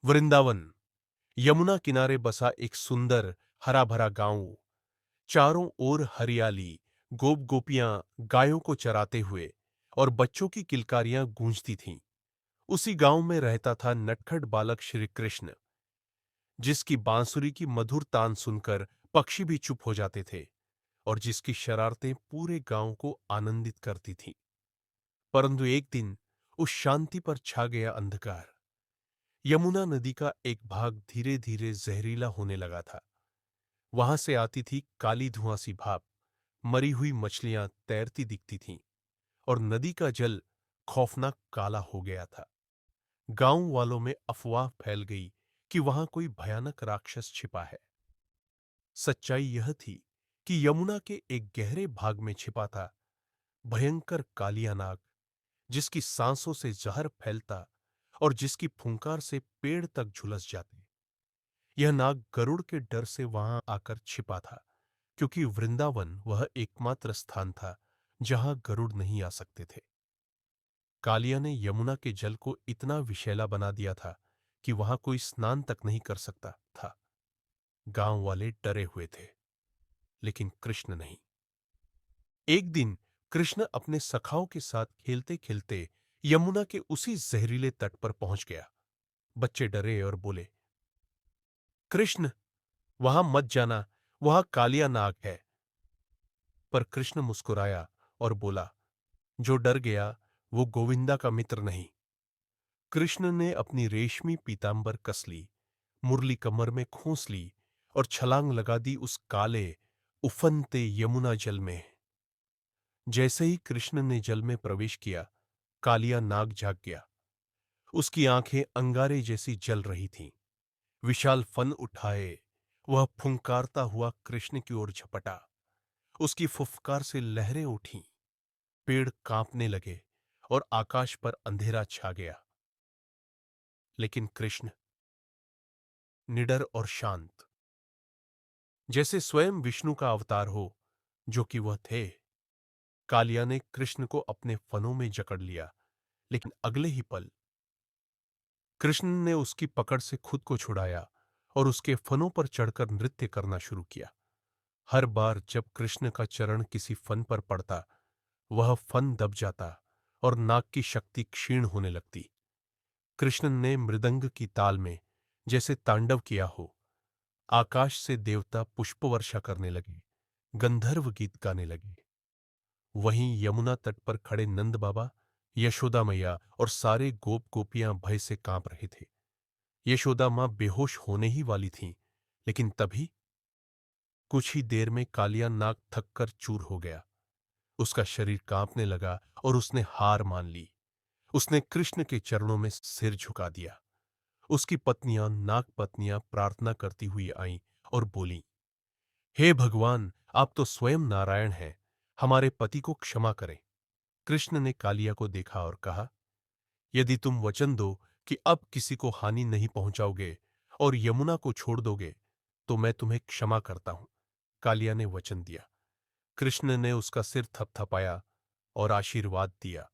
वृंदावन यमुना किनारे बसा एक सुंदर हरा भरा गांव। चारों ओर हरियाली, गोप गोपियां गायों को चराते हुए और बच्चों की किलकारियां गूंजती थीं। उसी गांव में रहता था नटखट बालक श्री कृष्ण, जिसकी बांसुरी की मधुर तान सुनकर पक्षी भी चुप हो जाते थे और जिसकी शरारतें पूरे गांव को आनंदित करती थीं। परंतु एक दिन उस शांति पर छा गया अंधकार। यमुना नदी का एक भाग धीरे धीरे जहरीला होने लगा था। वहां से आती थी काली धुआंसी भाप, मरी हुई मछलियां तैरती दिखती थीं और नदी का जल खौफनाक काला हो गया था। गांव वालों में अफवाह फैल गई कि वहां कोई भयानक राक्षस छिपा है। सच्चाई यह थी कि यमुना के एक गहरे भाग में छिपा था भयंकर कालिया नाग, जिसकी सांसों से जहर फैलता और जिसकी फुंकार से पेड़ तक झुलस जाते। यह नाग गरुड़ के डर से वहां आकर छिपा था, क्योंकि वृंदावन वह एकमात्र स्थान था जहां गरुड़ नहीं आ सकते थे। कालिया ने यमुना के जल को इतना विषैला बना दिया था कि वहां कोई स्नान तक नहीं कर सकता था। गांव वाले डरे हुए थे, लेकिन कृष्ण नहीं। एक दिन कृष्ण अपने सखाओं के साथ खेलते खेलते यमुना के उसी जहरीले तट पर पहुंच गया। बच्चे डरे और बोले, कृष्ण, वहां मत जाना, वहां कालिया नाग है। पर कृष्ण मुस्कुराया और बोला, जो डर गया वो गोविंदा का मित्र नहीं। कृष्ण ने अपनी रेशमी पीतांबर कस ली, मुरली कमर में खोस ली और छलांग लगा दी उस काले उफनते यमुना जल में। जैसे ही कृष्ण ने जल में प्रवेश किया, कालिया नाग जाग गया। उसकी आंखें अंगारे जैसी जल रही थीं। विशाल फन उठाए वह फुंकारता हुआ कृष्ण की ओर झपटा। उसकी फुफकार से लहरें उठीं, पेड़ कांपने लगे और आकाश पर अंधेरा छा गया। लेकिन कृष्ण निडर और शांत, जैसे स्वयं विष्णु का अवतार हो, जो कि वह थे। कालिया ने कृष्ण को अपने फनों में जकड़ लिया, लेकिन अगले ही पल कृष्ण ने उसकी पकड़ से खुद को छुड़ाया और उसके फनों पर चढ़कर नृत्य करना शुरू किया। हर बार जब कृष्ण का चरण किसी फन पर पड़ता, वह फन दब जाता और नाग की शक्ति क्षीण होने लगती। कृष्ण ने मृदंग की ताल में जैसे तांडव किया हो। आकाश से देवता पुष्प वर्षा करने लगे, गंधर्व गीत गाने लगे। वहीं यमुना तट पर खड़े नंद बाबा, यशोदा मैया और सारे गोप गोपियां भय से कांप रहे थे। यशोदा मां बेहोश होने ही वाली थीं, लेकिन तभी कुछ ही देर में कालिया नाग थककर चूर हो गया। उसका शरीर कांपने लगा और उसने हार मान ली। उसने कृष्ण के चरणों में सिर झुका दिया। उसकी पत्नियां नाग पत्नियां प्रार्थना करती हुई आईं और बोलीं, हे भगवान, आप तो स्वयं नारायण हैं, हमारे पति को क्षमा करें। कृष्ण ने कालिया को देखा और कहा, यदि तुम वचन दो कि अब किसी को हानि नहीं पहुंचाओगे और यमुना को छोड़ दोगे, तो मैं तुम्हें क्षमा करता हूं। कालिया ने वचन दिया। कृष्ण ने उसका सिर थपथपाया और आशीर्वाद दिया।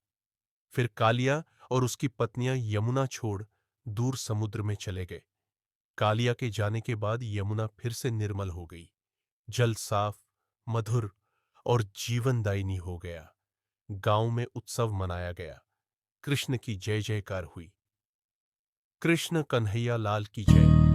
फिर कालिया और उसकी पत्नियां यमुना छोड़ दूर समुद्र में चले गए। कालिया के जाने के बाद यमुना फिर से निर्मल हो गई। जल साफ, मधुर और जीवनदायिनी हो गया। गांव में उत्सव मनाया गया। कृष्ण की जय जयकार हुई। कृष्ण कन्हैया लाल की जय।